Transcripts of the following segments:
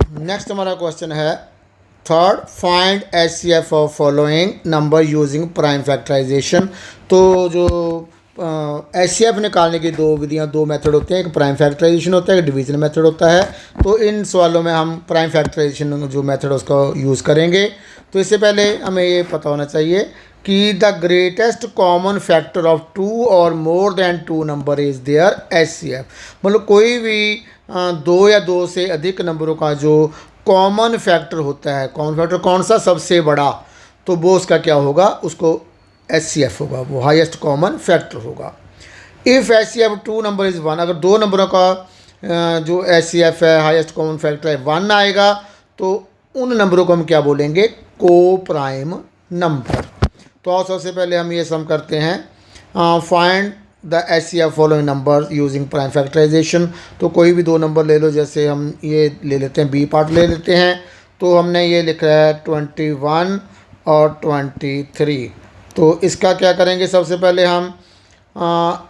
Next हमारा question है third, find HCF of following number using prime factorisation. तो जो HCF निकालने की दो विधियां, दो मेथड होते हैं, एक प्राइम फैक्टराइजेशन होता है, एक डिवीजन मेथड होता है। तो इन सवालों में हम प्राइम फैक्टराइजेशन जो मेथड उसका यूज़ करेंगे। तो इससे पहले हमें ये पता होना चाहिए कि the greatest common factor of two और more than two number is there HCF। मतलब कोई भी दो या दो से अधिक नंबरों का जो कॉमन फैक्टर होता है, कॉमन फैक्टर कौन सा सबसे बड़ा, तो वो उसका क्या होगा, उसको HCF होगा, वो हाईएस्ट कॉमन फैक्टर होगा। If HCF two number is one, अगर दो नंबरों का जो HCF है, हाईएस्ट कॉमन फैक्टर है, वन आएगा, तो उन नंबरों को हम क्या बोलेंगे, को प्राइम नंबर। तो आओ सबसे पहले हम ये सम करते हैं, find the HCF following number using prime factorisation. तो कोई भी दो नंबर ले लो, जैसे हम ये ले लेते हैं, बी पार्ट ले लेते हैं। तो हमने ये लिखा है 21 और 23। तो इसका क्या करेंगे, सबसे पहले हम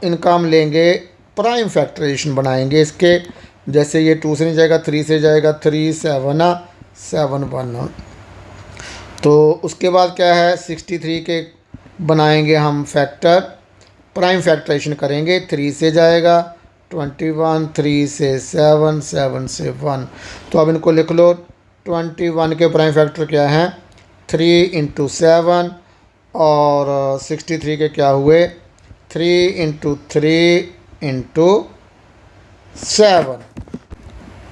इनका हम लेंगे प्राइम फैक्टराइजेशन बनाएंगे इसके। जैसे ये 2 से नहीं जाएगा, 3 से जाएगा, 3 7 7 1। तो उसके बाद क्या है, 63 के बनाएंगे हम फैक्टर, प्राइम फैक्टराइजेशन करेंगे, 3 से जाएगा, 21, 3 से 7, 7 से 1। तो अब इनको लिख लो, 21 के प्राइम फैक्टर क्या हैं, 3 इंटू 7, और 63 के क्या हुए, 3 इंटू 3 इंटू 7।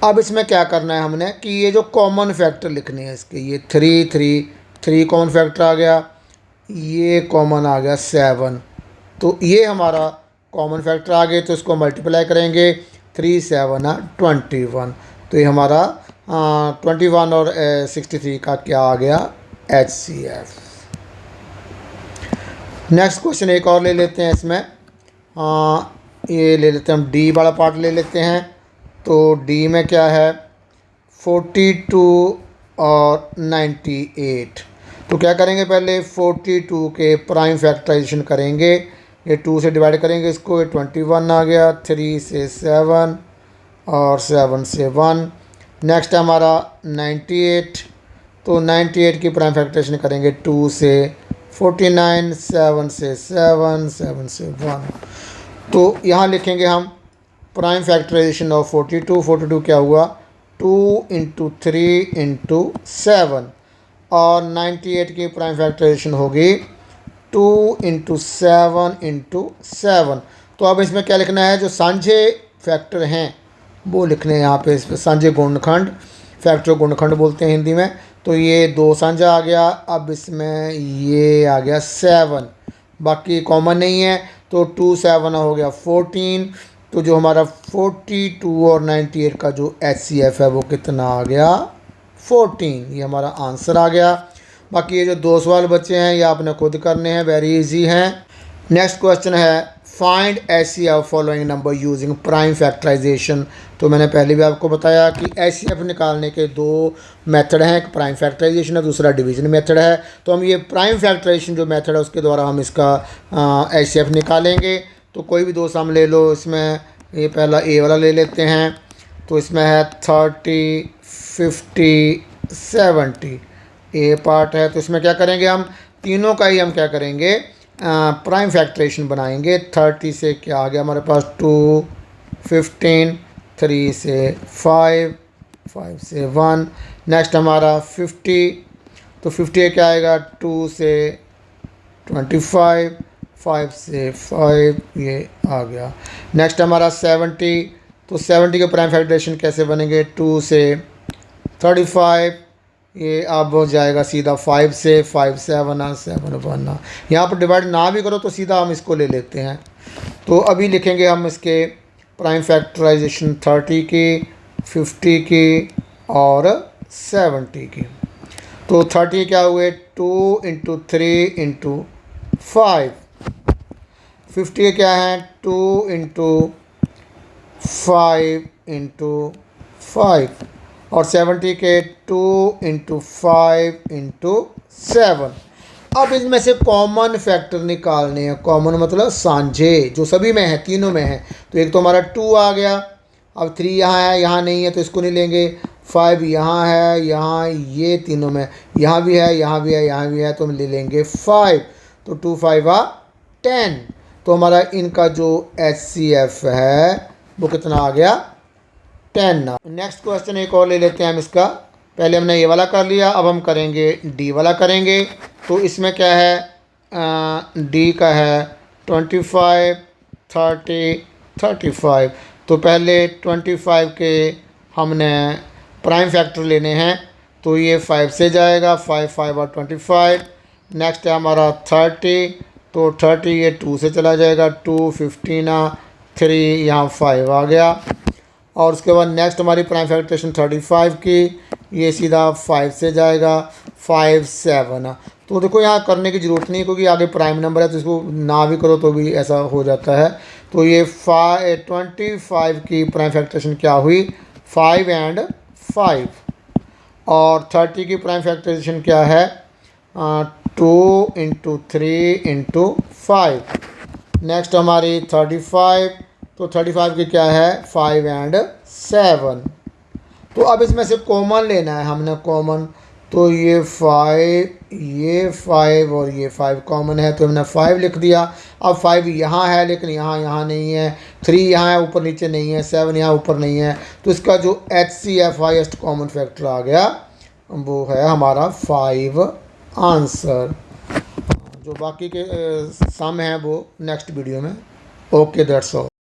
अब इसमें क्या करना है हमने कि ये जो कॉमन फैक्टर लिखने हैं इसके, ये 3 कॉमन फैक्टर आ गया, ये कॉमन आ गया 7। तो ये हमारा कॉमन फैक्टर आ गए। तो इसको मल्टीप्लाई करेंगे, 3 7 21। तो ये हमारा 21 और 63 का क्या आ गया, HCF। नेक्स्ट क्वेश्चन एक और ले लेते हैं इसमें, ये ले लेते हैं हम, डी वाला पार्ट ले लेते हैं। तो डी में क्या है, 42 और 98। तो क्या करेंगे, पहले 42 के प्राइम फैक्टराइजेशन करेंगे, ये 2 से डिवाइड करेंगे इसको, ये 21 आ गया, 3 से 7 और 7 से 1। नेक्स्ट हमारा 98। तो 98 की प्राइम फैक्टराइजेशन करेंगे 2 से 49, 7 से 7, 7 से 1। तो यहाँ लिखेंगे हम प्राइम फैक्टराइजेशन ऑफ 42 क्या हुआ, 2 इंटू 3 इंटू 7। और 98 की प्राइम फैक्टराइजेशन होगी 2 इंटू 7 इंटू 7। तो अब इसमें क्या लिखना है, जो साझे फैक्टर हैं वो लिखने हैं यहाँ पे, इस पर साझे गुणनखंड, फैक्टर गुणनखंड बोलते हैं हिंदी में। तो ये 2 साझा आ गया, अब इसमें ये आ गया 7, बाकी कॉमन नहीं है। तो 2 7 हो गया 14। तो जो हमारा 42 और 98 का जो HCF है वो कितना आ गया, 14। ये हमारा आंसर आ गया। बाकी ये जो 2 सवाल बचे हैं ये आपने खुद करने हैं, वेरी इजी हैं। नेक्स्ट क्वेश्चन है, find HCF following number using prime factorisation. तो मैंने पहले भी आपको बताया कि HCF निकालने के दो मेथड हैं, एक प्राइम फैक्टराइजेशन है, दूसरा डिवीजन मेथड है। तो हम ये प्राइम फैक्टराइजेशन जो मेथड है उसके द्वारा हम इसका HCF निकालेंगे। तो कोई भी दो सम ले लो, इसमें ये पहला ए वाला ले लेते हैं। तो इसमें है 30, 50, 70, ए पार्ट है। तो इसमें क्या करेंगे, हम तीनों का ही हम क्या करेंगे, प्राइम फैक्टराइजेशन बनाएंगे। 30 से क्या आ गया हमारे पास, 2, 15, 3 से 5, 5 से 1। नेक्स्ट हमारा 50। तो 50 क्या आएगा, 2 से 25, 5 से 5, ये आ गया। नेक्स्ट हमारा 70। तो 70 के प्राइम फैक्टराइजेशन कैसे बनेंगे, 2 से 35, ये अब हो जाएगा सीधा 5 से 5 7 7 1। यहाँ पर डिवाइड ना भी करो तो सीधा हम इसको ले लेते हैं। तो अभी लिखेंगे हम इसके प्राइम फैक्टराइजेशन 30 की, 50 की और 70 की। तो 30 क्या हुए, 2 इंटू 3 इंटू 5। 50 क्या है, 2 इंटू 5 इंटू 5। और 70 के 2 इंटू 5 इंटू 7। अब इनमें से कॉमन फैक्टर निकालने हैं। कॉमन मतलब साझे, जो सभी में है, तीनों में है। तो एक तो हमारा 2 आ गया, अब 3 यहाँ है, यहाँ नहीं है तो इसको नहीं लेंगे। 5 यहाँ है, यहाँ ये तीनों में, यहाँ भी है, यहाँ भी है, यहाँ भी है, तो हम ले लेंगे 5। तो 2 5 10। तो हमारा इनका जो HCF है वो कितना आ गया 10। नेक्स्ट क्वेश्चन एक और ले लेते हैं हम इसका। पहले हमने ये वाला कर लिया, अब हम करेंगे डी वाला करेंगे। तो इसमें क्या है, डी का है 25 30 35। तो पहले 25 के हमने प्राइम फैक्टर लेने हैं, तो ये 5 से जाएगा, 5 5 और 25। नेक्स्ट है हमारा 30, तो 30 ये 2 से चला जाएगा, 2 15 3 यहाँ 5 आ गया। और उसके बाद नेक्स्ट हमारी प्राइम फैक्टरेशन 35 की, ये सीधा 5 से जाएगा, 5 7। तो देखो यहाँ करने की ज़रूरत नहीं है क्योंकि आगे प्राइम नंबर है, तो इसको ना भी करो तो भी ऐसा हो जाता है। तो ये 25 की प्राइम फैक्टरेशन क्या हुई 5 and 5। और 30 की प्राइम फैक्टराइजेशन क्या है 2 × 3 × 5। नेक्स्ट हमारी 35, तो 35 की क्या है 5 and 7। तो अब इसमें से कॉमन लेना है हमने, कॉमन। तो ये 5 और ये 5 कॉमन है, तो हमने 5 लिख दिया। अब 5 यहाँ है लेकिन यहाँ नहीं है, 3 यहाँ है ऊपर नीचे नहीं है, 7 यहाँ ऊपर नहीं है। तो इसका जो HCF हाईएस्ट कॉमन फैक्टर आ गया वो है हमारा 5 आंसर। जो बाकी के सम हैं वो नेक्स्ट वीडियो में। Okay, that's all.